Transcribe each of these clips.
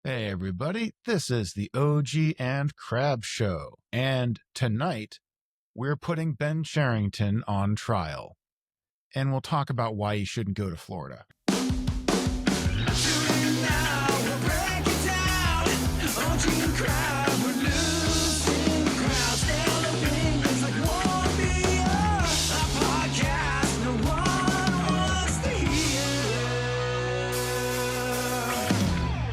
Hey everybody, this is the OG and Crab Show, and tonight we're putting Ben Cherington on trial, and we'll talk about why he shouldn't go to Florida.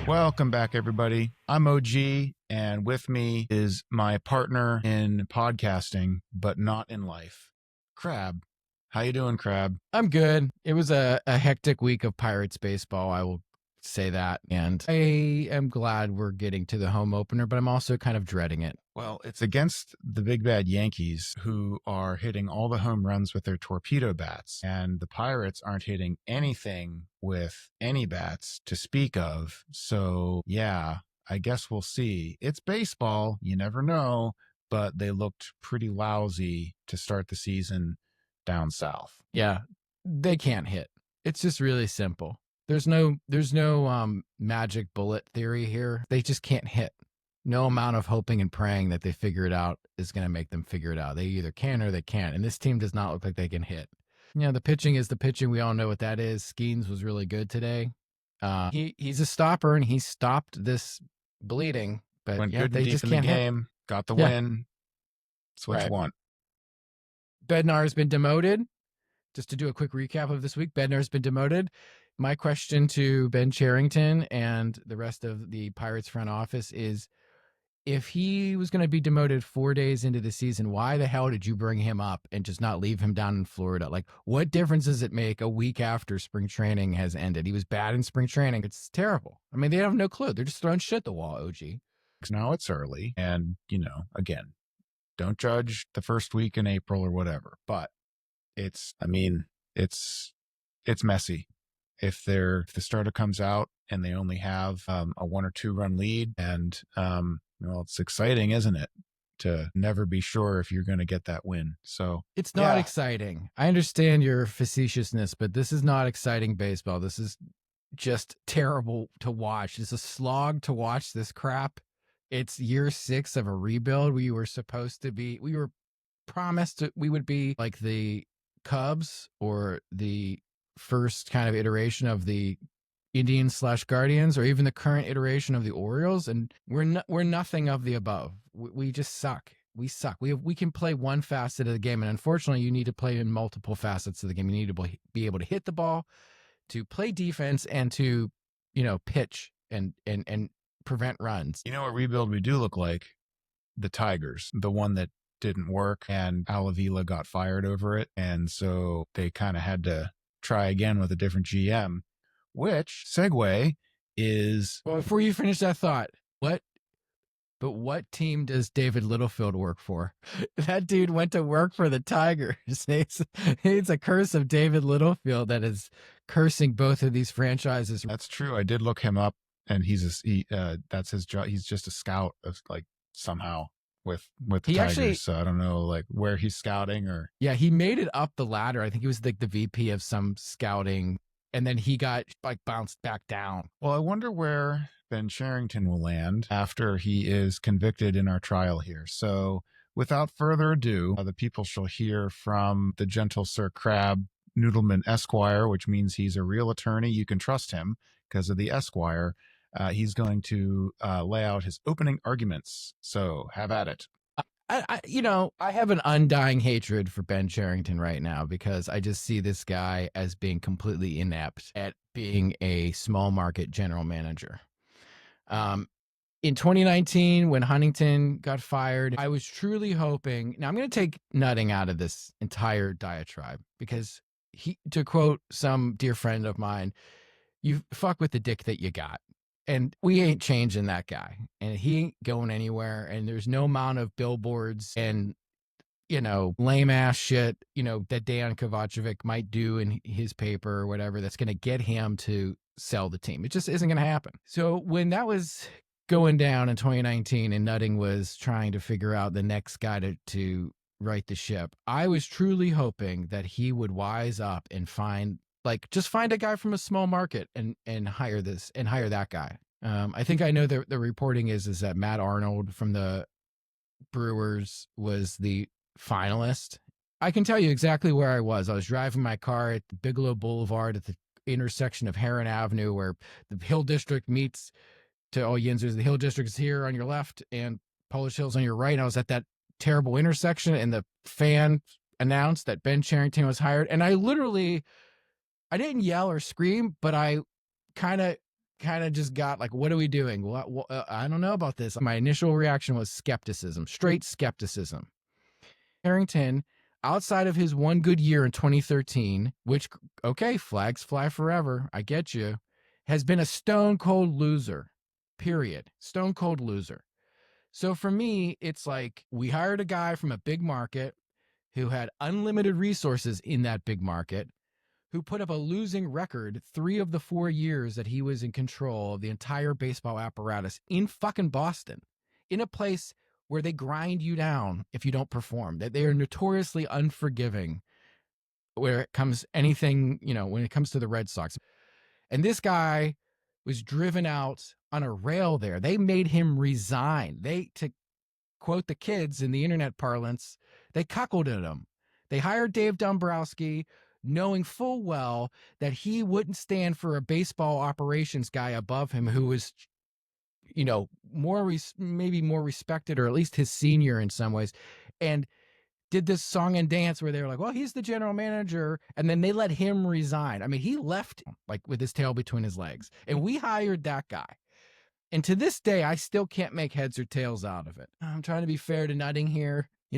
Welcome back, everybody. I'm OG, and with me is my partner in podcasting, but not in life, Crab. How you doing, Crab? I'm good. It was a hectic week of Pirates baseball, I will say that. And I am glad we're getting to the home opener, but I'm also kind of dreading it. Well, it's against the big bad Yankees, who are hitting all the home runs with their torpedo bats, and the Pirates aren't hitting anything with any bats to speak of. So, yeah, I guess we'll see. It's baseball. You never know, but they looked pretty lousy to start the season down south. Yeah, they can't hit. It's just really simple. There's no magic bullet theory here. They just can't hit. No amount of hoping and praying that they figure it out is going to make them figure it out. They either can or they can't. And this team does not look like they can hit. You know, the pitching is the pitching. We all know what that is. Skeens was really good today. He's a stopper, and he stopped this bleeding. But Went yeah, good they and deep just in the can't hit. game, got the Yeah. win. That's what Right. you want. Bednar has been demoted. Just to do a quick recap of this week, Bednar has been demoted. My question to Ben Cherington and the rest of the Pirates front office is, if he was going to be demoted 4 days into the season, why the hell did you bring him up and just not leave him down in Florida? Like, what difference does it make a week after spring training has ended? He was bad in spring training. It's terrible. I mean, they have no clue. They're just throwing shit at the wall, OG. Now it's early, and, again, don't judge the first week in April or whatever, but it's messy. If the starter comes out and they only have a 1 or 2 run lead, and it's exciting, isn't it, to never be sure if you're going to get that win. So it's not exciting. I understand your facetiousness, but this is not exciting baseball. This is just terrible to watch. It's a slog to watch this crap. It's year 6 of a rebuild. We were promised that we would be like the Cubs or the first kind of iteration of the Indians/Guardians, or even the current iteration of the Orioles, and we're nothing of the above. We just suck. We suck. We can play one facet of the game, and unfortunately, you need to play in multiple facets of the game. You need to be able to hit the ball, to play defense, and to pitch and prevent runs. You know what rebuild we do look like? The Tigers, the one that didn't work, and Alavila got fired over it, and so they kind of had to try again with a different GM. Which segue is... Well, before you finish that thought, what team does David Littlefield work for? That dude went to work for the Tigers. It's a curse of David Littlefield that is cursing both of these franchises. That's true. I did look him up, and that's his job. He's just a scout of, somehow with the Tigers. Actually, so I don't know where he's scouting or... Yeah, he made it up the ladder. I think he was the VP of some scouting, and then he got bounced back down. Well, I wonder where Ben Cherington will land after he is convicted in our trial here. So without further ado, the people shall hear from the gentle Sir Crab Noodleman Esquire, which means he's a real attorney. You can trust him because of the Esquire. He's going to lay out his opening arguments. So have at it. I have an undying hatred for Ben Cherington right now, because I just see this guy as being completely inept at being a small market general manager. In 2019, when Huntington got fired, I was truly hoping... Now, I'm going to take Nutting out of this entire diatribe, because to quote some dear friend of mine, you fuck with the dick that you got. And we ain't changing that guy, and he ain't going anywhere. And there's no amount of billboards and, lame ass shit, that Dejan Kovacevic might do in his paper or whatever, that's going to get him to sell the team. It just isn't going to happen. So when that was going down in 2019 and Nutting was trying to figure out the next guy to right the ship, I was truly hoping that he would wise up and find a guy from a small market and hire that guy. I think I know the reporting is that Matt Arnold from the Brewers was the finalist. I can tell you exactly where I was. I was driving my car at Bigelow Boulevard at the intersection of Heron Avenue, where the Hill District meets. To all Yinzers, the Hill District is here on your left and Polish Hill's on your right. And I was at that terrible intersection, and the fan announced that Ben Cherington was hired. And I didn't yell or scream, but I kind of just got like, what are we doing? I don't know about this. My initial reaction was skepticism, straight skepticism. Cherington, outside of his one good year in 2013, which, okay, flags fly forever, I get you, has been a stone cold loser, period. Stone cold loser. So for me, it's like we hired a guy from a big market who had unlimited resources in that big market, who put up a losing record 3 of the 4 years that he was in control of the entire baseball apparatus in fucking Boston, in a place where they grind you down if you don't perform. That they are notoriously unforgiving where it comes anything, when it comes to the Red Sox. And this guy was driven out on a rail there. They made him resign. To quote the kids in the internet parlance, they cuckolded him. They hired Dave Dombrowski, knowing full well that he wouldn't stand for a baseball operations guy above him who was, maybe more respected, or at least his senior in some ways, and did this song and dance where they were like, well, he's the general manager. And then they let him resign. I mean, he left like with his tail between his legs, and we hired that guy. And to this day, I still can't make heads or tails out of it. I'm trying to be fair to Nutting here. I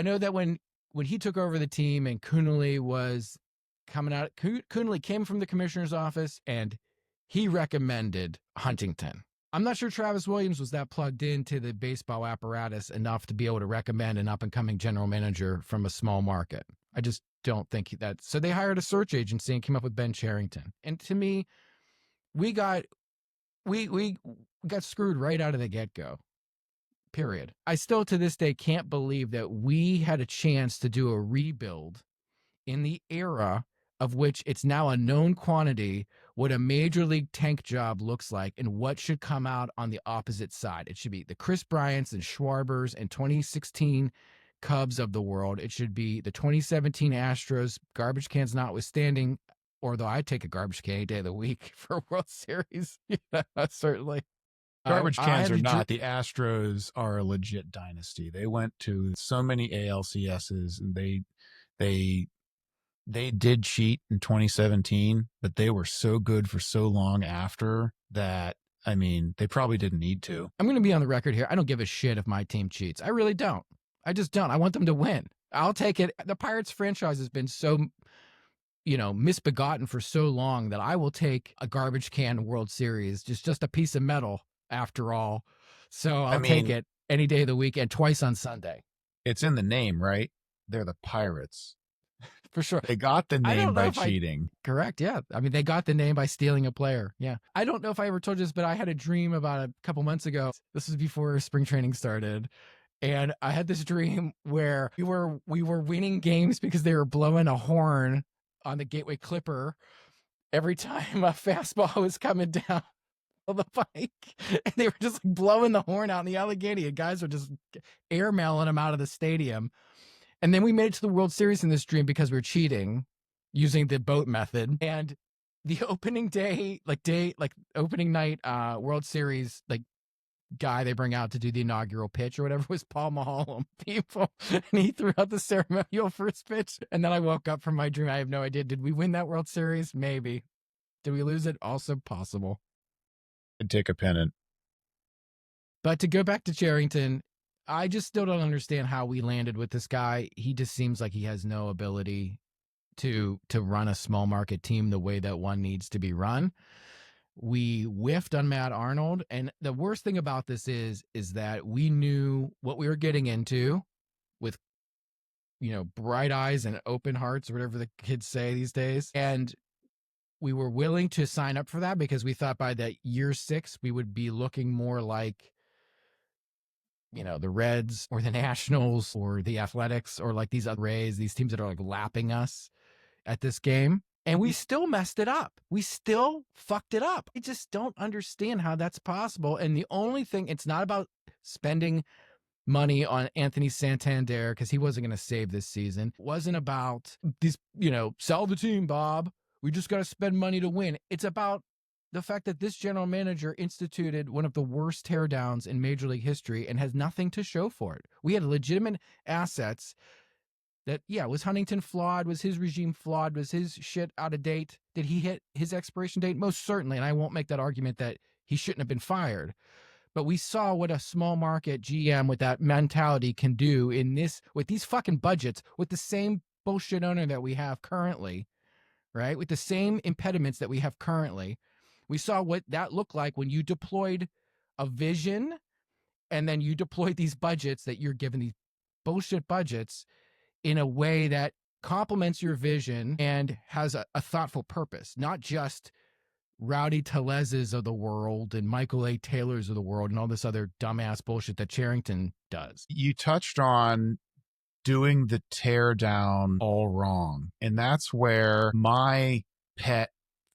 know that when he took over the team and Coonley was coming out, Coonley came from the commissioner's office and he recommended Huntington. I'm not sure Travis Williams was that plugged into the baseball apparatus enough to be able to recommend an up-and-coming general manager from a small market. I just don't think that. So they hired a search agency and came up with Ben Cherington. And to me, we got screwed right out of the get-go. Period. I still to this day can't believe that we had a chance to do a rebuild in the era of which it's now a known quantity what a major league tank job looks like and what should come out on the opposite side. It should be the Chris Bryants and Schwarbers and 2016 Cubs of the world. It should be the 2017 Astros, garbage cans notwithstanding, although I'd take a garbage can any day of the week for a World Series. Certainly. Garbage cans are not. The Astros are a legit dynasty. They went to so many ALCSs, and they did cheat in 2017, but they were so good for so long after that. I mean, they probably didn't need to. I'm going to be on the record here. I don't give a shit if my team cheats. I really don't. I just don't. I want them to win. I'll take it. The Pirates franchise has been so, misbegotten for so long that I will take a garbage can World Series, just a piece of metal after all. So I'll take it any day of the week and twice on Sunday. It's in the name, right? They're the Pirates. For sure. They got the name by cheating. Correct. Yeah. I mean, they got the name by stealing a player. Yeah. I don't know if I ever told you this, but I had a dream about a couple months ago. This was before spring training started. And I had this dream where we were winning games because they were blowing a horn on the Gateway Clipper every time a fastball was coming down the pike. And they were just blowing the horn out in the Allegheny. And guys were just airmailing them out of the stadium. And then we made it to the World Series in this dream because we were cheating using the boat method. And the opening day, opening night World Series, guy they bring out to do the inaugural pitch or whatever was Paul Maholm, people. And he threw out the ceremonial first pitch. And then I woke up from my dream. I have no idea. Did we win that World Series? Maybe. Did we lose it? Also possible. I'd take a pennant. But to go back to Cherington, I just still don't understand how we landed with this guy. He just seems like he has no ability to run a small market team the way that one needs to be run. We whiffed on Matt Arnold. And the worst thing about this is that we knew what we were getting into with, bright eyes and open hearts, or whatever the kids say these days. And we were willing to sign up for that because we thought by that year 6, we would be looking more like, the Reds or the Nationals or the Athletics or like these other Rays, these teams that are like lapping us at this game. And we still messed it up. We still fucked it up. I just don't understand how that's possible. And the only thing, it's not about spending money on Anthony Santander because he wasn't going to save this season. It wasn't about these, sell the team, Bob. We just got to spend money to win. It's about the fact that this general manager instituted one of the worst teardowns in Major League history and has nothing to show for it. We had legitimate assets that, was Huntington flawed? Was his regime flawed? Was his shit out of date? Did he hit his expiration date? Most certainly. And I won't make that argument that he shouldn't have been fired. But we saw what a small market GM with that mentality can do with these fucking budgets, with the same bullshit owner that we have currently, right? With the same impediments that we have currently. We saw what that looked like when you deployed a vision and then you deployed these budgets that you're given, these bullshit budgets, in a way that complements your vision and has a thoughtful purpose, not just Rowdy Telez's of the world and Michael A. Taylor's of the world and all this other dumbass bullshit that Cherington does. You touched on doing the tear down all wrong. And that's where my pet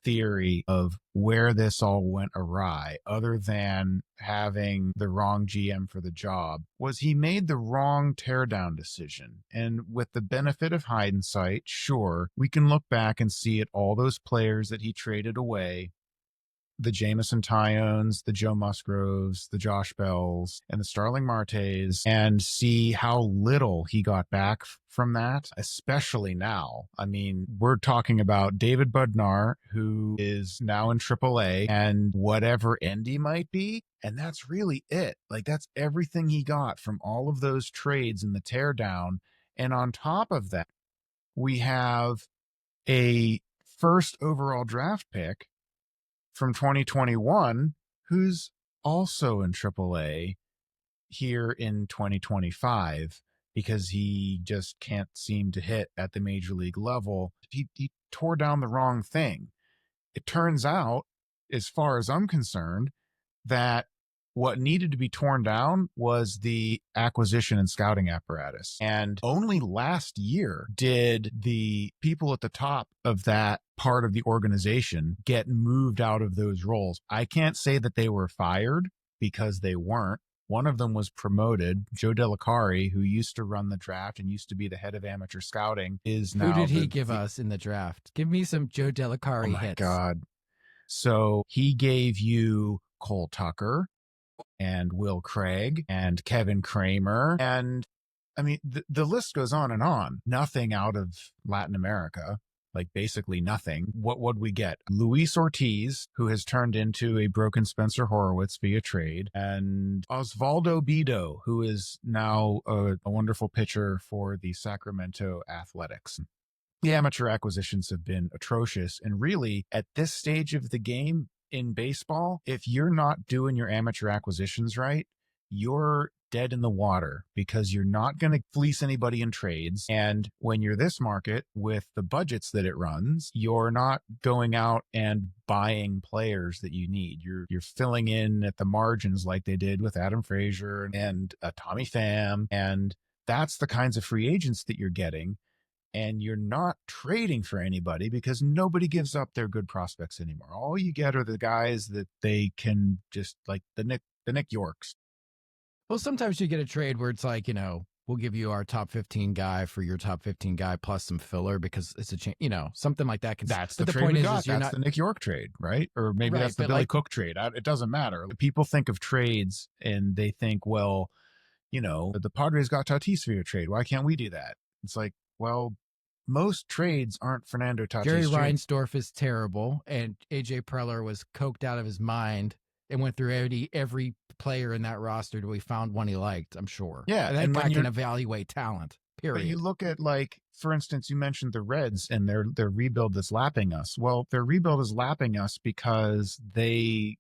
theory of where this all went awry, other than having the wrong GM for the job, was he made the wrong teardown decision. And with the benefit of hindsight, sure, we can look back and see at all those players that he traded away, the Jameson Tyones, the Joe Musgroves, the Josh Bells, and the Starling Martes, and see how little he got back from that, especially now. I mean, we're talking about David Budnar, who is now in AAA, and whatever Endy might be, and that's really it. Like, that's everything he got from all of those trades in the teardown. And on top of that, we have a first overall draft pick from 2021, who's also in AAA here in 2025 because he just can't seem to hit at the major league level. He tore down the wrong thing. It turns out, as far as I'm concerned, that what needed to be torn down was the acquisition and scouting apparatus. And only last year did the people at the top of that part of the organization get moved out of those roles. I can't say that they were fired because they weren't. One of them was promoted. Joe Delicari, who used to run the draft and used to be the head of amateur scouting, is now. Who did he give us in the draft? Give me some Joe Delicari hits. Oh my God. So he gave you Cole Tucker and Will Craig and Kevin Kramer. And I mean, the list goes on and on. Nothing out of Latin America, like basically nothing. What would we get? Luis Ortiz, who has turned into a broken Spencer Horowitz via trade, and Osvaldo Bido, who is now a wonderful pitcher for the Sacramento Athletics. The amateur acquisitions have been atrocious. And really, at this stage of the game, in baseball, if you're not doing your amateur acquisitions right, you're dead in the water because you're not going to fleece anybody in trades. And when you're this market with the budgets that it runs, you're not going out and buying players that you need. You're filling in at the margins like they did with Adam Frazier and Tommy Pham. And that's the kinds of free agents that you're getting. And you're not trading for anybody because nobody gives up their good prospects anymore. All you get are the guys that they can just, like the Nick Yorks. Well, sometimes you get a trade where it's like, we'll give you our top 15 guy for your top 15 guy plus some filler because it's a something like that. That's the trade we got. That's the Nick York trade, right? Or maybe that's the Billy Cook trade. It doesn't matter. People think of trades and they think, well, the Padres got Tatis for your trade. Why can't we do that? It's like, well, most trades aren't Fernando Tatis. Jerry Reinsdorf is terrible, and AJ Preller was coked out of his mind and went through every player in that roster till we found one he liked, I'm sure. Yeah. And that guy can evaluate talent, period. But you look at, like, for instance, you mentioned the Reds and their rebuild that's lapping us. Well, their rebuild is lapping us because they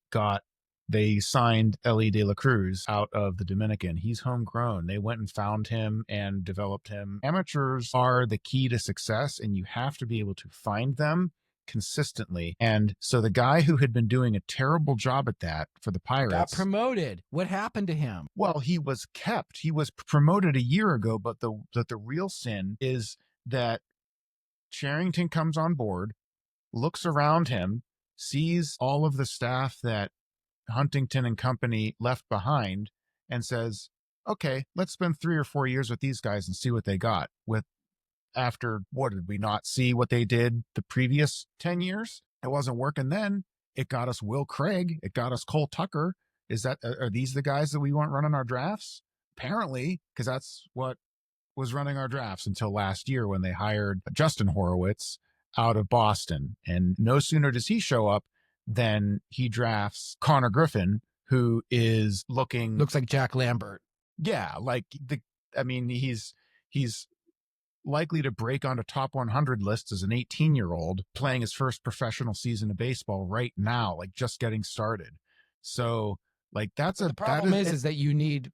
signed Ellie De La Cruz out of the Dominican. He's homegrown. They went and found him and developed him. Amateurs are the key to success, and you have to be able to find them consistently. And so the guy who had been doing a terrible job at that for the Pirates got promoted. What happened to him? Well, he was kept. He was promoted a year ago, but the real sin is that Cherington comes on board. looks around him, sees all of the staff that Huntington and company left behind, and says, okay, let's spend 3 or 4 years with these guys and see what they got. With after what did we not see what they did the previous 10 years? It wasn't working then. It got us Will Craig. It got us Cole Tucker. Are these the guys that we want running our drafts? Apparently, because that's what was running our drafts until last year when they hired Justin Horowitz out of Boston. And no sooner does he show up than he drafts Connor Griffin, who is looks like Jack Lambert. Yeah, like he's likely to break onto top 100 lists as an 18-year-old playing his first professional season of baseball right now, like just getting started. So like the problem is that you need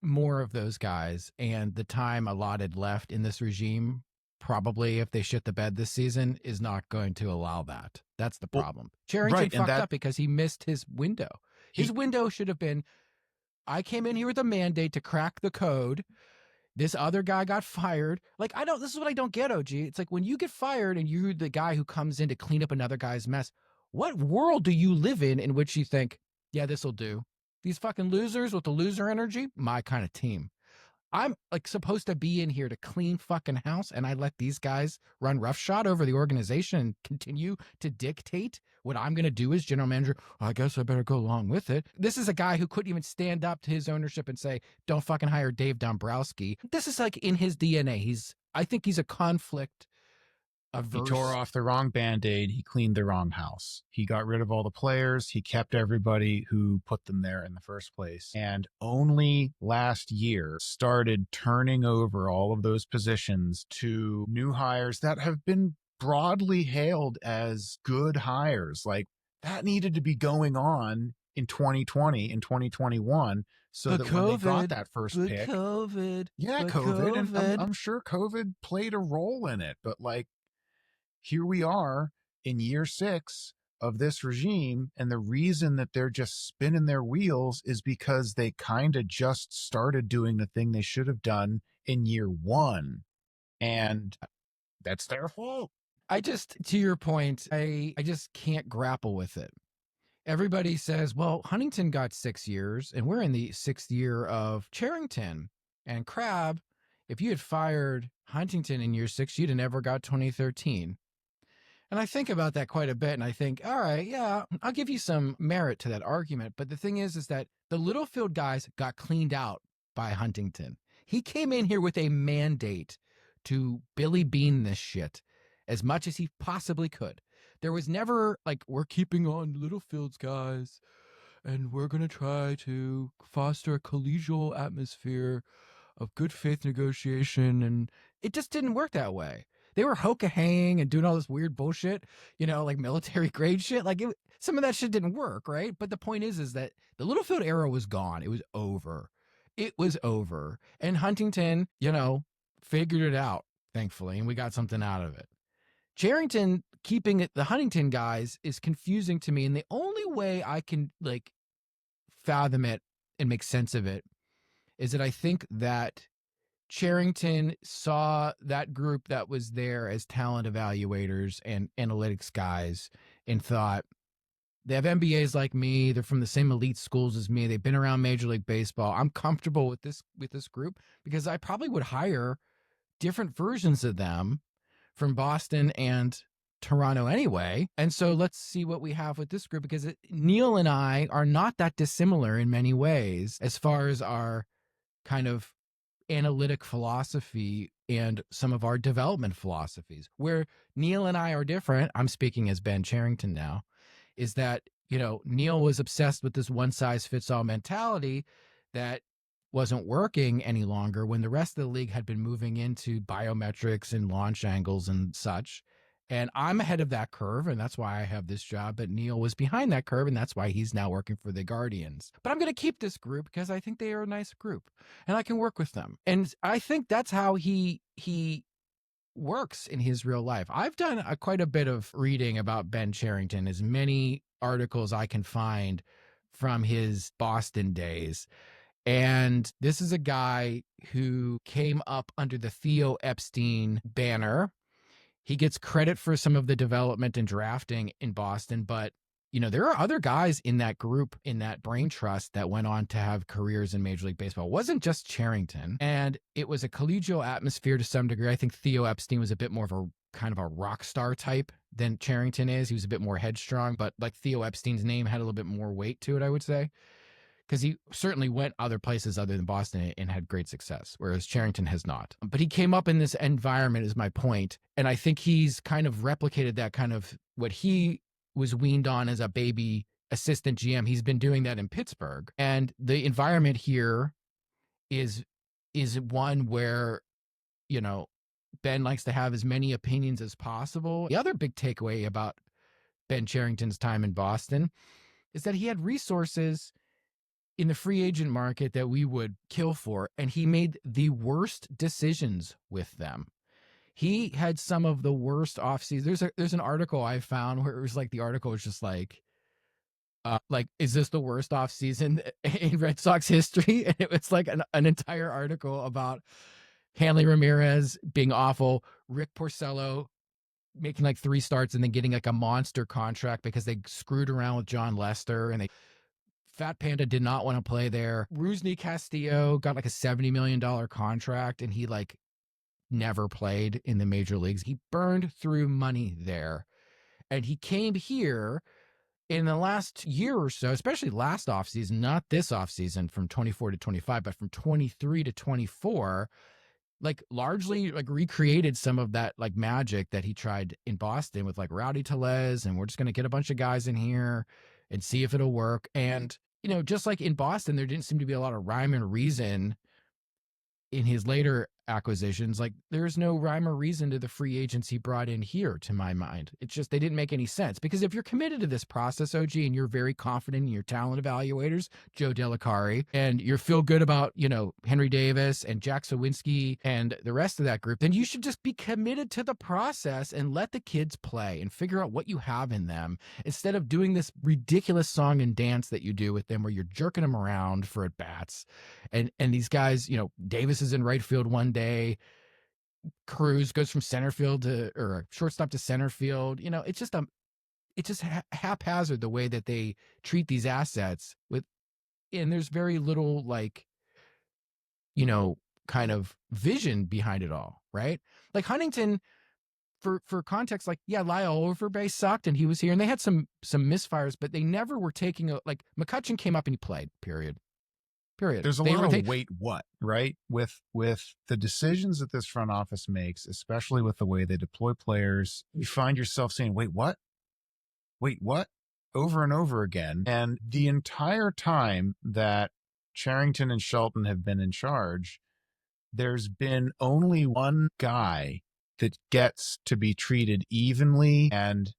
more of those guys, and the time allotted left in this regime, probably if they shit the bed this season, is not going to allow that. That's the problem. Cherington fucked up because he missed his window. His window should have been, I came in here with a mandate to crack the code. This other guy got fired. Like, this is what I don't get, OG. It's like when you get fired and you're the guy who comes in to clean up another guy's mess, what world do you live in which you think, yeah, this'll do? These fucking losers with the loser energy, my kind of team. I'm like supposed to be in here to clean fucking house, and I let these guys run roughshod over the organization and continue to dictate what I'm going to do as general manager. I guess I better go along with it. This is a guy who couldn't even stand up to his ownership and say, don't fucking hire Dave Dombrowski. This is like in his DNA. I think he's a conflict averse. He tore off the wrong Band-Aid. He cleaned the wrong house. He got rid of all the players. He kept everybody who put them there in the first place. And only last year started turning over all of those positions to new hires that have been broadly hailed as good hires. Like that needed to be going on in 2020 and 2021 so that when they got that first pick. COVID. Yeah, COVID. And I'm sure COVID played a role in it. But like, here we are in year 6 of this regime. And the reason that they're just spinning their wheels is because they kind of just started doing the thing they should have done in year 1. And that's their fault. To your point, I just can't grapple with it. Everybody says, well, Huntington got 6 years and we're in the 6th year of Cherington and Crab. If you had fired Huntington in year 6, you'd have never got 2013. And I think about that quite a bit, and I think, all right, yeah, I'll give you some merit to that argument. But the thing is that the Littlefield guys got cleaned out by Huntington. He came in here with a mandate to Billy Bean this shit as much as he possibly could. There was never like, we're keeping on Littlefield's guys, and we're going to try to foster a collegial atmosphere of good faith negotiation. And it just didn't work that way. They were hoka-haying and doing all this weird bullshit, like military grade shit. Like some of that shit didn't work, right? But the point is that the Littlefield era was gone. It was over. It was over. And Huntington, figured it out, thankfully, and we got something out of it. Cherington keeping it, the Huntington guys, is confusing to me. And the only way I can fathom it and make sense of it is that I think that Cherington saw that group that was there as talent evaluators and analytics guys and thought, they have MBAs like me. They're from the same elite schools as me. They've been around Major League Baseball. I'm comfortable with this group because I probably would hire different versions of them from Boston and Toronto anyway. And so let's see what we have with this group, because Neil and I are not that dissimilar in many ways as far as our kind of analytic philosophy and some of our development philosophies. Where Neil and I are different, I'm speaking as Ben Cherington now, is that, Neil was obsessed with this one-size-fits-all mentality that wasn't working any longer when the rest of the league had been moving into biometrics and launch angles and such. And I'm ahead of that curve, and that's why I have this job. But Neil was behind that curve, and that's why he's now working for the Guardians. But I'm going to keep this group because I think they are a nice group, and I can work with them. And I think that's how he works in his real life. I've done quite a bit of reading about Ben Cherington, as many articles I can find from his Boston days. And this is a guy who came up under the Theo Epstein banner. He gets credit for some of the development and drafting in Boston, but there are other guys in that group, in that brain trust, that went on to have careers in Major League Baseball. It wasn't just Cherington, and it was a collegial atmosphere to some degree. I think Theo Epstein was a bit more of a kind of a rock star type than Cherington is. He was a bit more headstrong, but like Theo Epstein's name had a little bit more weight to it, I would say, because he certainly went other places other than Boston and had great success, whereas Cherington has not. But he came up in this environment, is my point, and I think he's kind of replicated that kind of what he was weaned on as a baby assistant GM. He's been doing that in Pittsburgh, and the environment here is one where Ben likes to have as many opinions as possible. The other big takeaway about Ben Cherington's time in Boston is that he had resources in the free agent market that we would kill for, and he made the worst decisions with them. He had some of the worst offseasons. There's an article I found where it was like, the article was just like, is this the worst offseason in Red Sox history? And it was like an entire article about Hanley Ramirez being awful, Rick Porcello making like 3 starts and then getting like a monster contract because they screwed around with John Lester, and Fat Panda did not want to play there. Rusney Castillo got like a $70 million contract, and he like never played in the major leagues. He burned through money there. And he came here in the last year or so, especially last offseason, not this offseason from 24 to 25, but from 23 to 24, like largely like recreated some of that like magic that he tried in Boston with like Rowdy Tellez, and we're just going to get a bunch of guys in here and see if it'll work. And, just like in Boston, there didn't seem to be a lot of rhyme and reason in his later acquisitions. Like, there's no rhyme or reason to the free agents he brought in here, to my mind. It's just, they didn't make any sense. Because if you're committed to this process, OG, and you're very confident in your talent evaluators, Joe Delicari, and you feel good about, Henry Davis and Jack Sawinski and the rest of that group, then you should just be committed to the process and let the kids play and figure out what you have in them, instead of doing this ridiculous song and dance that you do with them where you're jerking them around for at bats. And these guys, Davis is in right field one day, Cruz goes from center field or shortstop to center field. It's just haphazard the way that they treat these assets and there's very little like, kind of vision behind it all, right? Like Huntington, for context, like, yeah, Lyle Overbay sucked and he was here and they had some misfires, but they never were taking like McCutchen came up and he played, period. There's a lot of wait what, right? With the decisions that this front office makes, especially with the way they deploy players, you find yourself saying, wait, what? Wait, what? Over and over again. And the entire time that Cherington and Shelton have been in charge, there's been only one guy that gets to be treated evenly and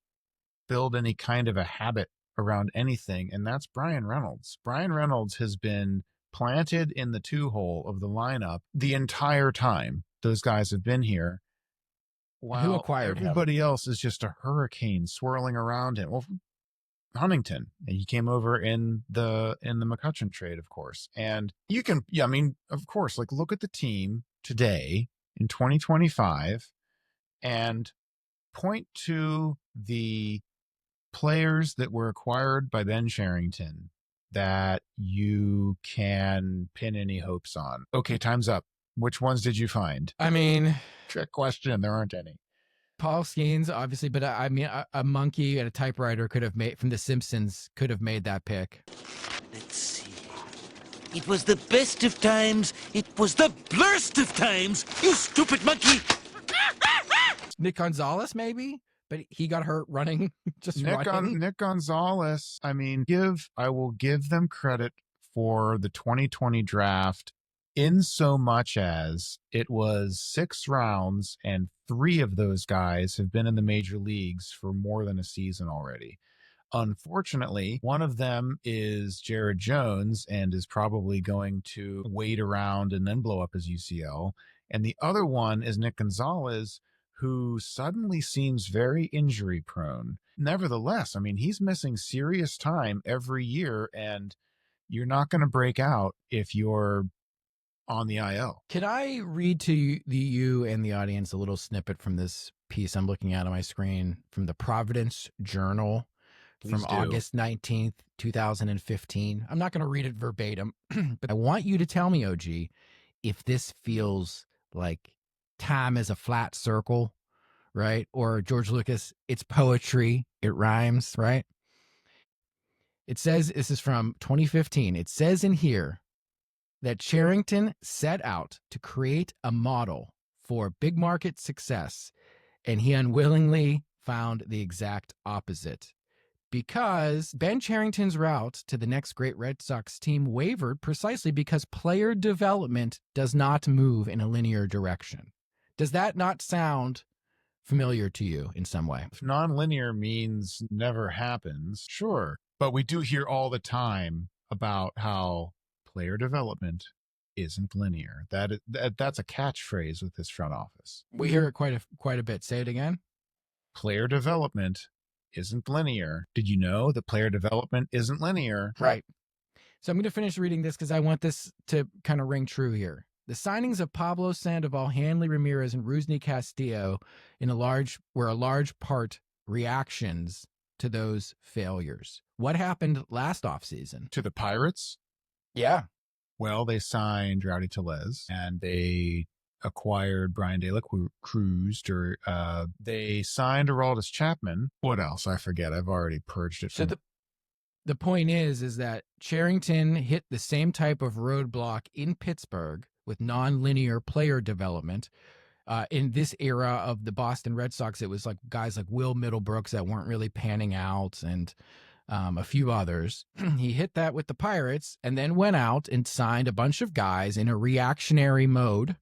build any kind of a habit around anything, and that's Brian Reynolds. Brian Reynolds has been planted in the 2-hole of the lineup the entire time those guys have been here. While who acquired everybody him? else is just a hurricane swirling around him. Well, Huntington, and he came over in the McCutchen trade, of course. And you can, yeah, I mean, of course, like look at the team today in 2025 and point to the players that were acquired by Ben Cherington that you can pin any hopes on. Okay, time's up. Which ones did you find? I mean, trick question. There aren't any. Paul Skeens, obviously, but I mean, a monkey and a typewriter could have made, from The Simpsons, could have made that pick. Let's see. It was the best of times. It was the blurst of times. You stupid monkey. Nick Gonzalez, maybe? But he got hurt running. Nick Gonzalez. I mean, I will give them credit for the 2020 draft in so much as it was 6 rounds and 3 of those guys have been in the major leagues for more than a season already. Unfortunately, one of them is Jared Jones and is probably going to wait around and then blow up his UCL. And the other one is Nick Gonzalez, who suddenly seems very injury prone. Nevertheless, I mean, he's missing serious time every year, and you're not going to break out if you're on the IL. Can I read to you and the audience a little snippet from this piece I'm looking at on my screen from the Providence Journal from August 19th, 2015. I'm not going to read it verbatim, but I want you to tell me, OG, if this feels like time is a flat circle, right? Or George Lucas, it's poetry, it rhymes, right? It says, this is from 2015. It says in here that Cherington set out to create a model for big market success, and he unwillingly found the exact opposite. Because Ben Cherington's route to the next great Red Sox team wavered precisely because player development does not move in a linear direction. Does that not sound familiar to you in some way? If nonlinear means never happens, sure. But we do hear all the time about how player development isn't linear. That's a catchphrase with this front office. We hear it quite a bit. Say it again. Player development isn't linear. Did you know that player development isn't linear? Right. So I'm going to finish reading this because I want this to kind of ring true here. The signings of Pablo Sandoval, Hanley Ramirez, and Rusney Castillo were a large part reactions to those failures. What happened last offseason? To the Pirates? Yeah. Well, they signed Rowdy Tellez, and they acquired Brian De La Cruz. They signed Aroldis Chapman. What else? I forget. I've already purged it. So the point is that Cherington hit the same type of roadblock in Pittsburgh with nonlinear player development. In this era of the Boston Red Sox, it was like guys like Will Middlebrooks that weren't really panning out, and a few others. He hit that with the Pirates and then went out and signed a bunch of guys in a reactionary mode,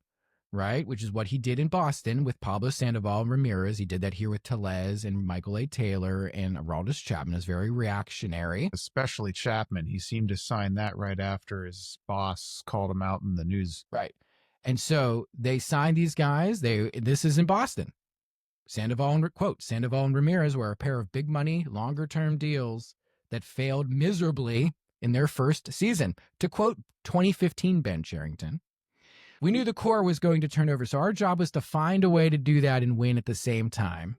right? Which is what he did in Boston with Pablo Sandoval and Ramirez. He did that here with Tellez and Michael A. Taylor, and Aroldis Chapman is very reactionary. Especially Chapman. He seemed to sign that right after his boss called him out in the news. Right. And so they signed these guys. This is in Boston. Sandoval and Ramirez were a pair of big money, longer term deals that failed miserably in their first season. To quote 2015 Ben Cherington, we knew the core was going to turn over, so our job was to find a way to do that and win at the same time.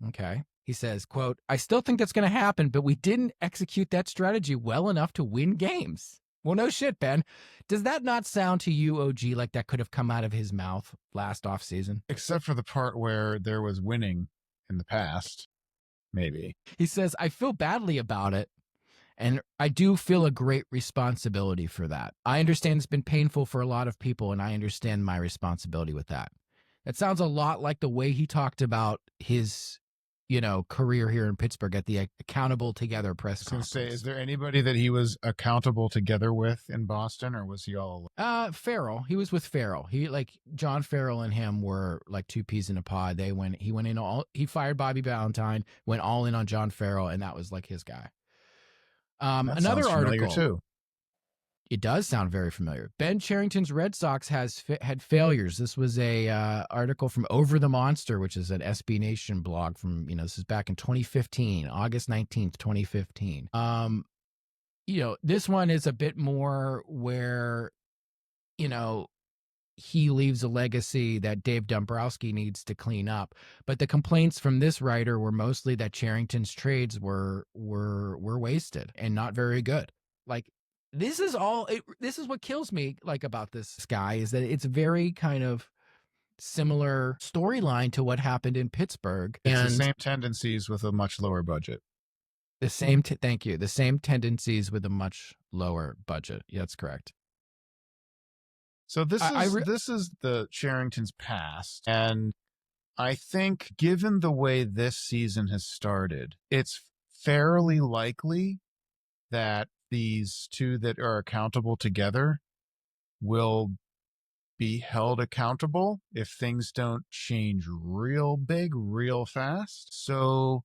Okay. He says, quote, I still think that's going to happen, but we didn't execute that strategy well enough to win games. Well, no shit, Ben. Does that not sound to you, OG, like that could have come out of his mouth last offseason? Except for the part where there was winning in the past, maybe. He says, I feel badly about it, and I do feel a great responsibility for that. I understand it's been painful for a lot of people, and I understand my responsibility with that. That sounds a lot like the way he talked about his career here in Pittsburgh at the Accountable Together press conference. Say, is there anybody that he was accountable together with in Boston, or was he all alone? Farrell. He was with Farrell. John Farrell and him were like two peas in a pod. He fired Bobby Valentine, went all in on John Farrell, and that was like his guy. Another article too. It does sound very familiar. Ben Cherington's Red Sox had failures. This was a article from Over the Monster, which is an SB Nation blog from, this is back in 2015, August 19th, 2015. This one is a bit more where, he leaves a legacy that Dave Dombrowski needs to clean up. But the complaints from this writer were mostly that Cherington's trades were wasted and not very good. Like, this is what kills me about this guy, is that it's very kind of similar storyline to what happened in Pittsburgh. It's the same tendencies with a much lower budget. Thank you. The same tendencies with a much lower budget. Yeah, that's correct. So this is the Cherington's past. And I think given the way this season has started, it's fairly likely that these two that are accountable together will be held accountable if things don't change real big, real fast. So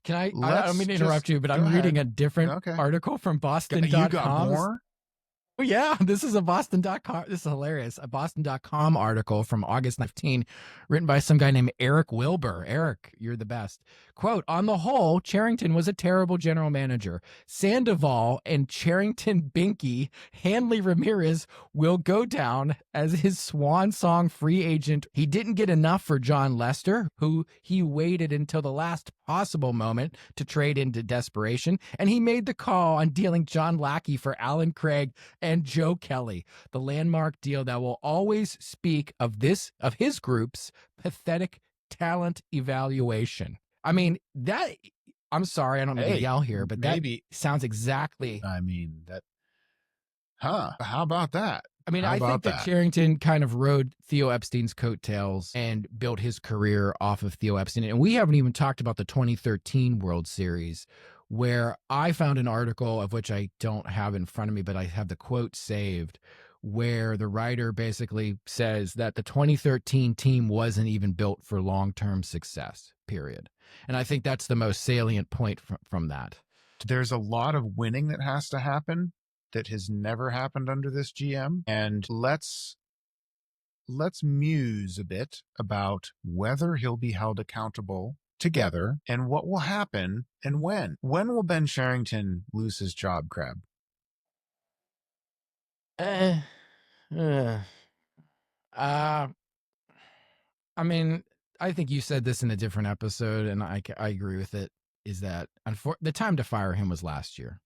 I don't mean to interrupt you, but I'm reading a different article from Boston.com. You got more? Oh, yeah, this is a Boston.com. This is hilarious. A Boston.com article from August 19, written by some guy named Eric Wilbur. Eric, you're the best. Quote, on the whole, Cherington was a terrible general manager. Sandoval and Cherington Binky, Hanley Ramirez will go down as his swan song free agent. He didn't get enough for John Lester, who he waited until the last possible moment to trade into desperation. And he made the call on dealing John Lackey for Alan Craig and Joe Kelly, the landmark deal that will always speak of his group's pathetic talent evaluation. I mean, that, I'm sorry, I don't mean to yell here, but maybe that sounds exactly. I mean, how about that? I mean, I think that Cherington kind of rode Theo Epstein's coattails and built his career off of Theo Epstein. And we haven't even talked about the 2013 World Series, where I found an article of which I don't have in front of me, but I have the quote saved, where the writer basically says that the 2013 team wasn't even built for long-term success, period. And I think that's the most salient point from that. There's a lot of winning that has to happen that has never happened under this GM. And let's muse a bit about whether he'll be held accountable together and what will happen and when. When will Ben Cherington lose his job, Crab? I mean, I think you said this in a different episode, and I agree with it, is that the time to fire him was last year.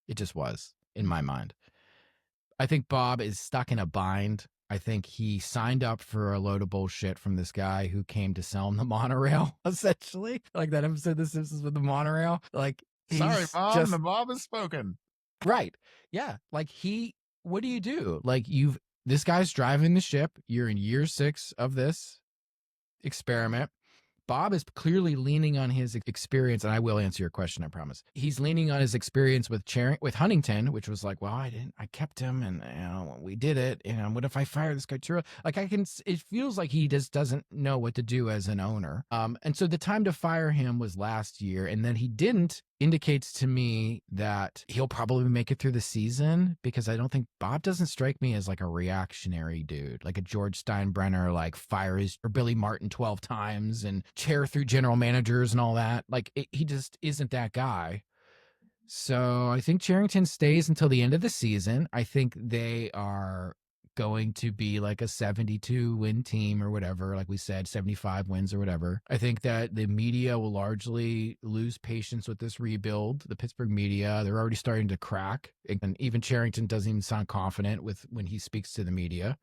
It just was, in my mind. I think Bob is stuck in a bind. I think he signed up for a load of bullshit from this guy who came to sell him the monorail, essentially. Like that episode of The Simpsons with the monorail. Like, sorry, Bob, the Bob has spoken. Right. Yeah. Like what do you do? Like this guy's driving the ship. You're in year 6 of this experiment. Bob is clearly leaning on his experience, and I will answer your question, I promise. He's leaning on his experience with Huntington, which was like, well, I kept him, and we did it. And what if I fire this guy too early? Like it feels like he just doesn't know what to do as an owner. And so the time to fire him was last year, and then he didn't. Indicates to me that he'll probably make it through the season, because I don't think Bob doesn't strike me as like a reactionary dude, like a George Steinbrenner, like fires or Billy Martin 12 times and chair through general managers and all that. Like he just isn't that guy. So I think Cherington stays until the end of the season. I think they are going to be like a 72 win team or whatever, like we said, 75 wins or whatever. I think that the media will largely lose patience with this rebuild. The Pittsburgh media, they're already starting to crack, and even Cherington doesn't even sound confident when he speaks to the media.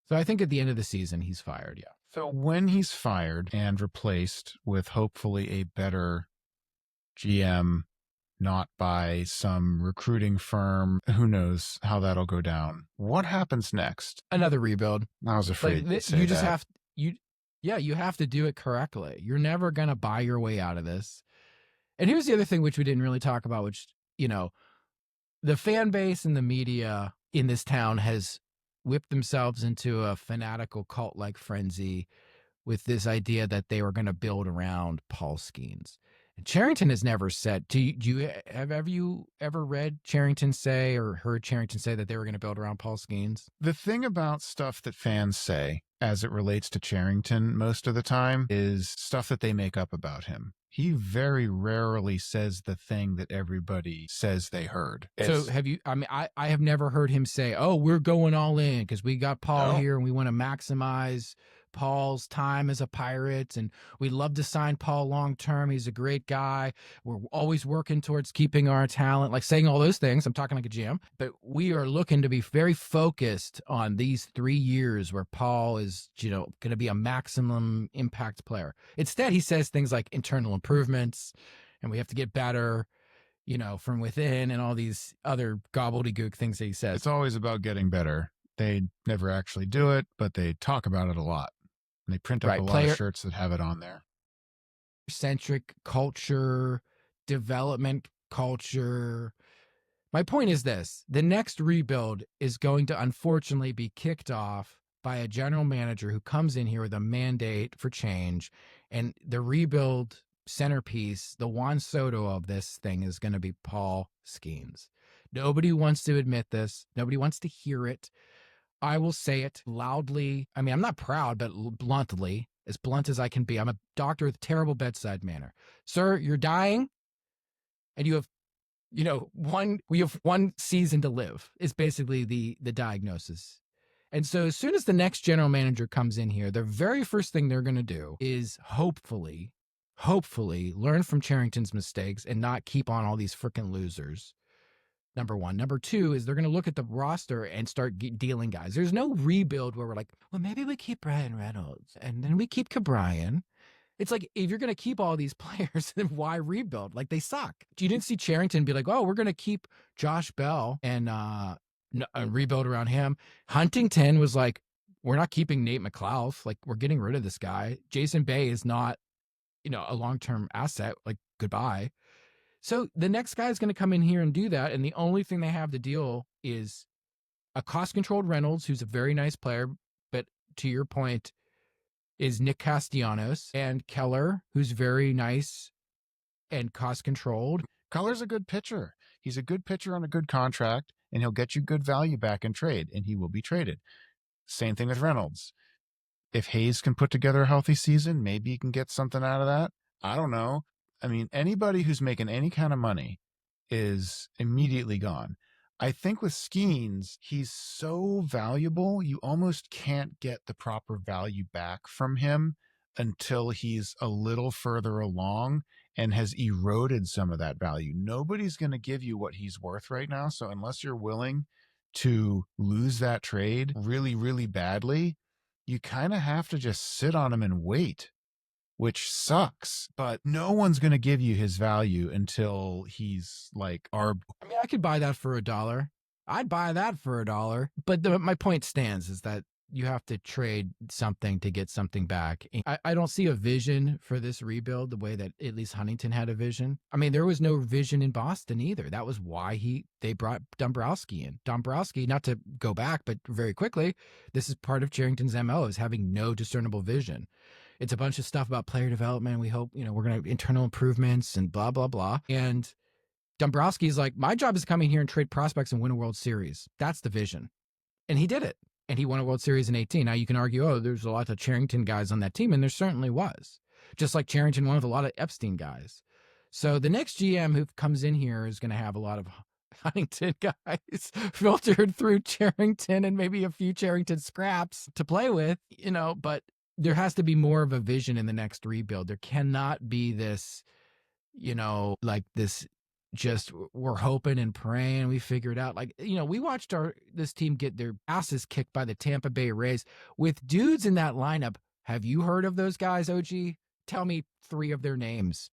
So I think at the end of the season, he's fired. Yeah. So when he's fired and replaced with hopefully a better GM, not by some recruiting firm, who knows how that'll go down. What happens next? Another rebuild. I was afraid to say you just have you have to do it correctly. You're never going to buy your way out of this. And here's the other thing, which we didn't really talk about, which, the fan base and the media in this town has whipped themselves into a fanatical cult-like frenzy with this idea that they were going to build around Paul Skeens. Cherington has never said. Have you ever read Cherington say or heard Cherington say that they were going to build around Paul Skeens? The thing about stuff that fans say as it relates to Cherington most of the time is stuff that they make up about him. He very rarely says the thing that everybody says they heard. So have you, I have never heard him say, oh, we're going all in because we got Paul here and we want to maximize Paul's time as a Pirate, and we'd love to sign Paul long term. He's a great guy. We're always working towards keeping our talent, like saying all those things. I'm talking like a GM, but we are looking to be very focused on these 3 years where Paul is, going to be a maximum impact player. Instead, he says things like internal improvements, and we have to get better, from within, and all these other gobbledygook things that he says. It's always about getting better. They never actually do it, but they talk about it a lot. And they print up a lot of shirts that have it on there. Centric culture, development culture. My point is this: the next rebuild is going to unfortunately be kicked off by a general manager who comes in here with a mandate for change, and the rebuild centerpiece, the Juan Soto of this thing is going to be Paul Skeens. Nobody wants to admit this. Nobody wants to hear it. I will say it loudly. I mean, I'm not proud, but bluntly, as blunt as I can be. I'm a doctor with terrible bedside manner. Sir, you're dying, and you have, we have one season to live is basically the diagnosis. And so as soon as the next general manager comes in here, the very first thing they're going to do is hopefully learn from Cherington's mistakes and not keep on all these freaking losers. Number one. Number two is they're going to look at the roster and start dealing guys. There's no rebuild where we're like, well, maybe we keep Brian Reynolds and then we keep Cabrian. It's like, if you're going to keep all these players, then why rebuild? Like, they suck. You didn't see Cherington be like, oh, we're going to keep Josh Bell and rebuild around him. Huntington was like, we're not keeping Nate McLeod. Like, we're getting rid of this guy. Jason Bay is not, a long-term asset. Like, goodbye. So the next guy is going to come in here and do that. And the only thing they have to deal is a cost-controlled Reynolds, who's a very nice player, but to your point, is Nick Castellanos, and Keller, who's very nice and cost-controlled. Keller's a good pitcher. He's a good pitcher on a good contract, and he'll get you good value back in trade, and he will be traded. Same thing with Reynolds. If Hayes can put together a healthy season, maybe he can get something out of that. I don't know. I mean, anybody who's making any kind of money is immediately gone. I think with Skeens, he's so valuable, you almost can't get the proper value back from him until he's a little further along and has eroded some of that value. Nobody's going to give you what he's worth right now. So unless you're willing to lose that trade really, really badly, you kind of have to just sit on him and wait, which sucks. But no one's going to give you his value until he's like our. I mean, I could buy that for $1. I'd buy that for $1. But my point stands is that you have to trade something to get something back. I don't see a vision for this rebuild the way that at least Huntington had a vision. I mean, there was no vision in Boston either. That was why they brought Dombrowski in. Dombrowski, not to go back, but very quickly, this is part of Cherington's MO, is having no discernible vision. It's a bunch of stuff about player development. We hope, we're going to internal improvements and blah, blah, blah. And Dombrowski's like, my job is coming here and trade prospects and win a World Series. That's the vision. And he did it. And he won a World Series in 2018. Now you can argue, oh, there's a lot of Cherington guys on that team. And there certainly was. Just like Cherington won with a lot of Epstein guys. So the next GM who comes in here is going to have a lot of Huntington guys filtered through Cherington and maybe a few Cherington scraps to play with, but there has to be more of a vision in the next rebuild. There cannot be this, like this, just we're hoping and praying we figure it out. Like, we watched this team get their asses kicked by the Tampa Bay Rays with dudes in that lineup. Have you heard of those guys, OG? Tell me 3 of their names.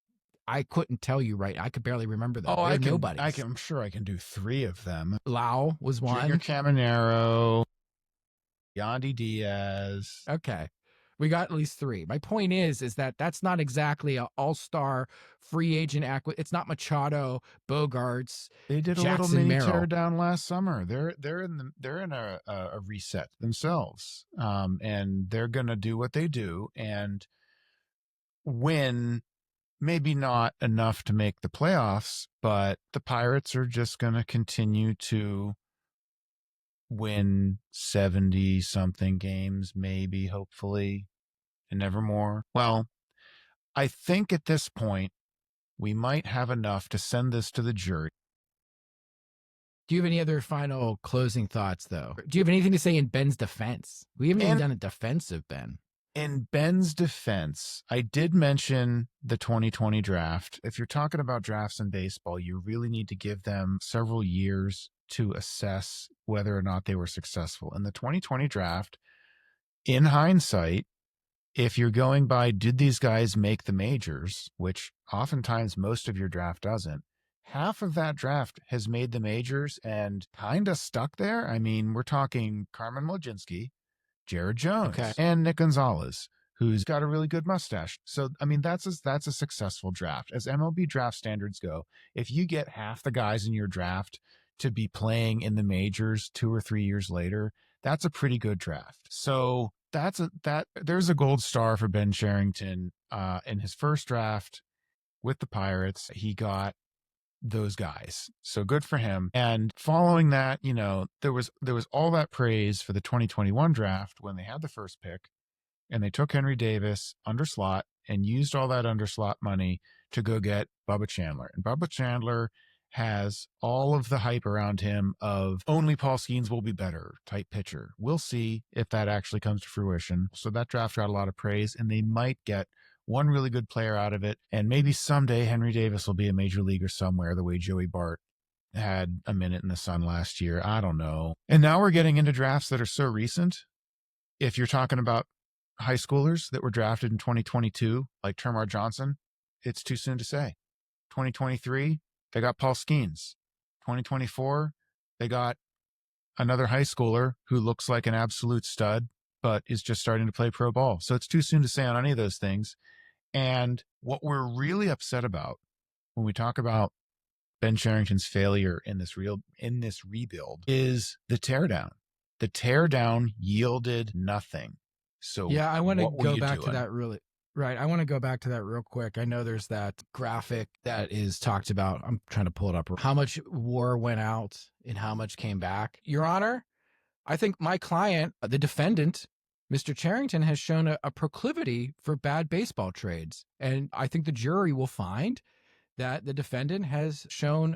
I couldn't tell you right. I could barely remember them. Oh, nobody. I'm sure I can do 3 of them. Lau was one. Junior Caminero, Yandy Diaz. Okay. We got at least 3. My point is that that's not exactly an all-star free agent it's not Machado, Bogarts. They did Jackson a little mini Merrill. tear down last summer. They're in a reset themselves, and they're gonna do what they do and win. Maybe not enough to make the playoffs, but the Pirates are just gonna continue to win 70 something games, maybe, hopefully, and never more. Well, I think at this point we might have enough to send this to the jury. Do you have any other final closing thoughts, though? Do you have anything to say in Ben's defense? We haven't even done a defensive Ben. In Ben's defense, I did mention the 2020 draft. If you're talking about drafts in baseball, you really need to give them several years to assess whether or not they were successful. In the 2020 draft, in hindsight, if you're going by, did these guys make the majors, which oftentimes most of your draft doesn't, half of that draft has made the majors and kind of stuck there. I mean, we're talking Carmen Mlodzinski, Jared Jones, and Nick Gonzalez, who's got a really good mustache. So, I mean, that's a successful draft. As MLB draft standards go, if you get half the guys in your draft to be playing in the majors 2 or 3 years later, that's a pretty good draft. So there's a gold star for Ben Cherington in his first draft. with the Pirates. He got those guys. So good for him. And following that, there was all that praise for the 2021 draft when they had the first pick and they took Henry Davis under slot and used all that under slot money to go get Bubba Chandler. And Bubba Chandler has all of the hype around him of only Paul Skeens will be better type pitcher. We'll see if that actually comes to fruition. So that draft got a lot of praise, and they might get one really good player out of it. And maybe someday Henry Davis will be a major leaguer somewhere, the way Joey Bart had a minute in the sun last year. I don't know. And now we're getting into drafts that are so recent. If you're talking about high schoolers that were drafted in 2022, like Termar Johnson, it's too soon to say. 2023, they got Paul Skeens. 2024, they got another high schooler who looks like an absolute stud, but is just starting to play pro ball. So it's too soon to say on any of those things. And what we're really upset about when we talk about Ben Cherington's failure in this rebuild is the teardown. The teardown yielded nothing. So yeah, I want to go back doing? to that really. Right. I want to go back to that real quick. I know there's that graphic that is talked about. I'm trying to pull it up. How much war went out and how much came back. Your Honor, I think my client, the defendant, Mr. Cherington, has shown a proclivity for bad baseball trades. And I think the jury will find that the defendant has shown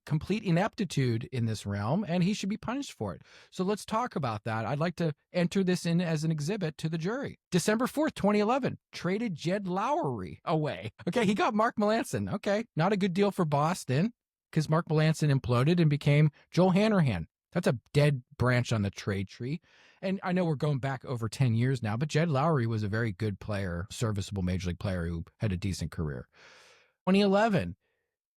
complete ineptitude in this realm, and he should be punished for it. So let's talk about that. I'd like to enter this in as an exhibit to the jury. December 4th, 2011, traded Jed Lowry away. Okay, he got Mark Melancon. Okay, not a good deal for Boston because Mark Melancon imploded and became Joel Hanrahan. That's a dead branch on the trade tree. And I know we're going back over 10 years now, but Jed Lowry was a very good player, serviceable major league player who had a decent career. 2011,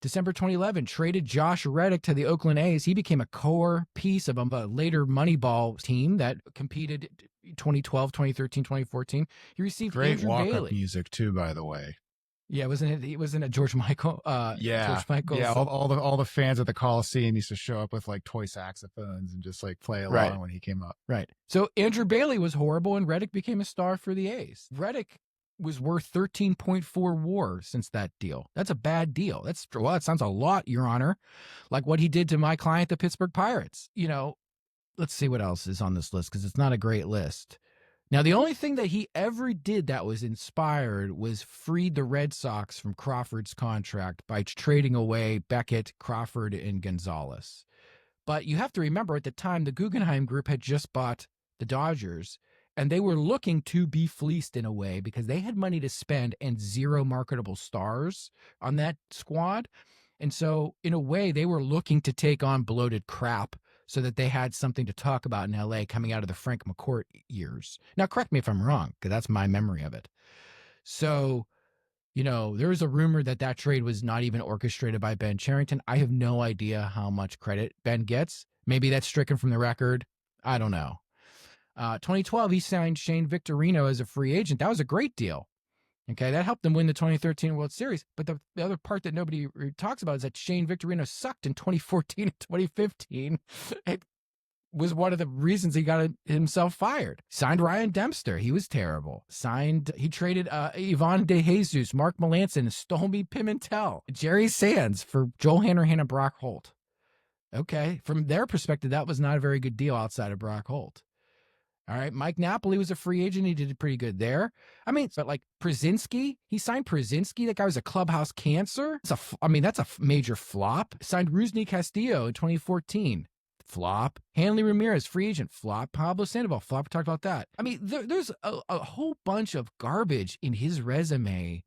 December 2011, traded Josh Reddick to the Oakland A's. He became a core piece of a later Moneyball team that competed 2012, 2013, 2014. He received great Andrew walk-up Bailey. music too, by the way. Yeah, wasn't it George Michael? George Michael's. Yeah, all the fans at the Coliseum used to show up with like toy saxophones and just like play along when he came up. Right. So Andrew Bailey was horrible, and Reddick became a star for the A's. Reddick was worth 13.4 WAR since that deal. That's a bad deal. That sounds a lot, Your Honor, like what he did to my client, the Pittsburgh Pirates. Let's see what else is on this list because it's not a great list. Now, the only thing that he ever did that was inspired was freed the Red Sox from Crawford's contract by trading away Beckett, Crawford, and Gonzalez. But you have to remember at the time, the Guggenheim Group had just bought the Dodgers, and they were looking to be fleeced in a way because they had money to spend and zero marketable stars on that squad. And so in a way, they were looking to take on bloated crap so that they had something to talk about in LA coming out of the Frank McCourt years. Now, correct me if I'm wrong, because that's my memory of it. So, there was a rumor that trade was not even orchestrated by Ben Cherington. I have no idea how much credit Ben gets. Maybe that's stricken from the record. I don't know. 2012, he signed Shane Victorino as a free agent. That was a great deal. Okay, that helped them win the 2013 World Series. But the other part that nobody talks about is that Shane Victorino sucked in 2014 and 2015. It was one of the reasons he got himself fired. Signed Ryan Dempster. He was terrible. He traded Ivan De Jesus, Mark Melancon, Stolmy Pimentel, Jerry Sands for Joel Hanrahan and Brock Holt. Okay, from their perspective, that was not a very good deal outside of Brock Holt. All right, Mike Napoli was a free agent. He did pretty good there. I mean, but like Przinsky, he signed Przinsky. That guy was a clubhouse cancer. That's a major flop. Signed Rusney Castillo in 2014. Flop. Hanley Ramirez, free agent. Flop. Pablo Sandoval, flop. We talked about that. I mean, there's a whole bunch of garbage in his resume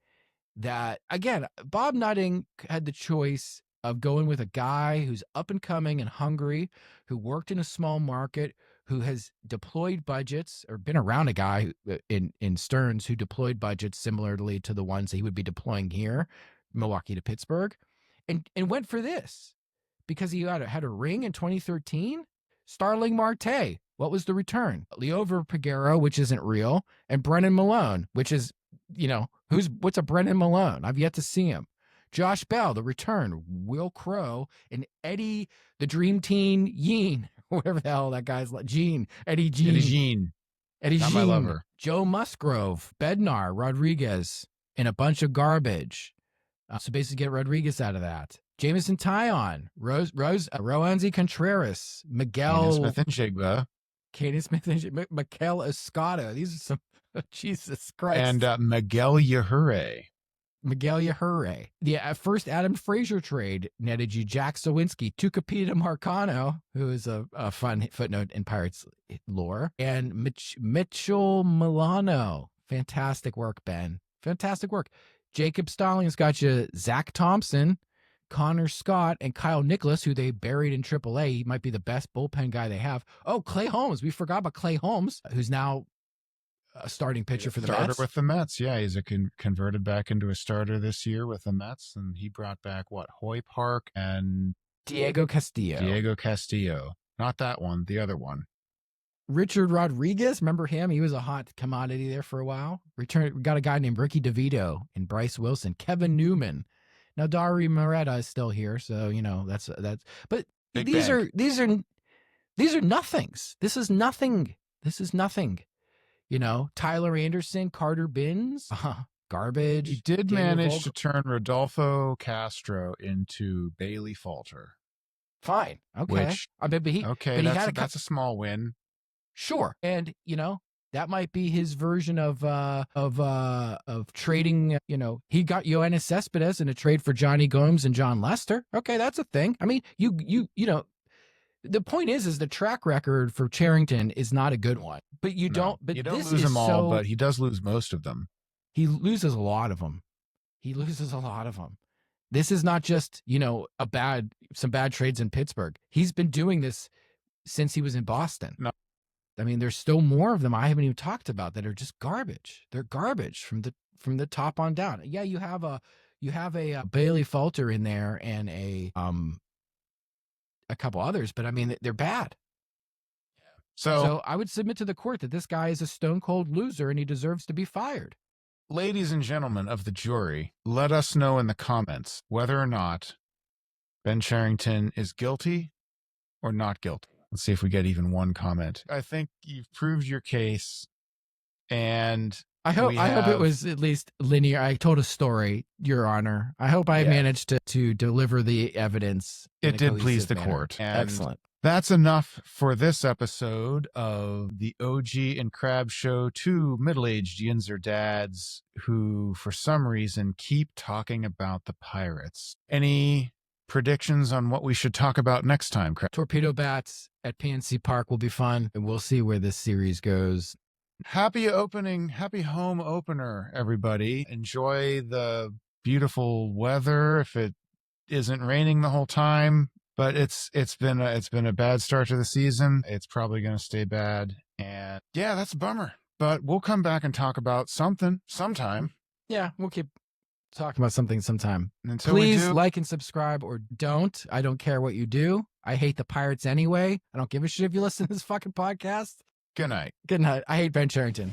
that, again, Bob Nutting had the choice of going with a guy who's up and coming and hungry, who worked in a small market, who has deployed budgets or been around a guy in Stearns who deployed budgets similarly to the ones he would be deploying here, Milwaukee to Pittsburgh, and went for this because he had a ring in 2013. Starling Marte, what was the return? Leover Peguero, which isn't real, and Brennan Malone, which is, what's a Brennan Malone? I've yet to see him. Josh Bell, the return. Will Crow, and Eddie, the Dream Teen Yeen, whatever the hell that guy's like. Eddie Jean. Not my lover. Joe Musgrove, Bednar, Rodriguez, and a bunch of garbage. So basically get Rodriguez out of that. Jameson Tyon, Roanzi Contreras, Canis Miguel Smith-Njigba, Caden Smith, and Mikel Escada. These are some, Jesus Christ. and Miguel Yajure. Miguel Yajure. The first Adam Frazier trade netted you Jack Sawinski, Tucapita Marcano, who is a fun footnote in Pirates lore, and Mitchell Milano. Fantastic work, Ben. Fantastic work. Jacob Stallings got you Zach Thompson, Connor Scott, and Kyle Nicholas, who they buried in AAA. He might be the best bullpen guy they have. Oh, Clay Holmes. We forgot about Clay Holmes, who's now a starting pitcher for the Mets. With the Mets. Yeah, he's converted back into a starter this year with the Mets, and he brought back Hoy Park and Diego Castillo. Not that one, the other one. Richard Rodriguez, remember him? He was a hot commodity there for a while. We got a guy named Ricky DeVito and Bryce Wilson, Kevin Newman. Now Dari Moreta is still here, so that's. But these are nothings. This is nothing. Tyler Anderson, Carter Binns, garbage. He did Daniel manage Vogel. to turn Rodolfo Castro into Bailey Falter. Fine, okay. Which, that's a small win. Sure, and that might be his version of trading. He got Yoenis Cespedes in a trade for Johnny Gomes and John Lester. Okay, that's a thing. I mean, the point is the track record for Cherington is not a good one. But you don't lose them all, but he does lose most of them. He loses a lot of them. This is not just some bad trades in Pittsburgh. He's been doing this since he was in Boston. No. I mean, there's still more of them I haven't even talked about that are just garbage. They're garbage from the top on down. Yeah, you have a Bailey Falter in there and a couple others, but I mean they're bad. So I would submit to the court that this guy is a stone cold loser and he deserves to be fired. Ladies and gentlemen of the jury, let us know in the comments whether or not Ben Cherington is guilty or not guilty. Let's see if we get even one comment. I think you've proved your case, and I hope it was at least linear. I told a story, Your Honor. I hope I managed to deliver the evidence. It did please the court. Excellent. That's enough for this episode of the OG and Crab Show. Two middle-aged Yinzer dads who, for some reason, keep talking about the Pirates. Any predictions on what we should talk about next time, Crab? Torpedo bats at PNC Park will be fun, and we'll see where this series goes. Happy home opener, everybody. Enjoy the beautiful weather if it isn't raining the whole time. But it's been a bad start to the season. It's probably going to stay bad, and yeah, that's a bummer. But we'll come back and talk about something sometime. Yeah, we'll keep talking about something sometime. Until please like and subscribe, or don't. I don't care what you do. I hate the Pirates anyway. I don't give a shit if you listen to this fucking podcast. Good night. Good night. I hate Ben Cherington.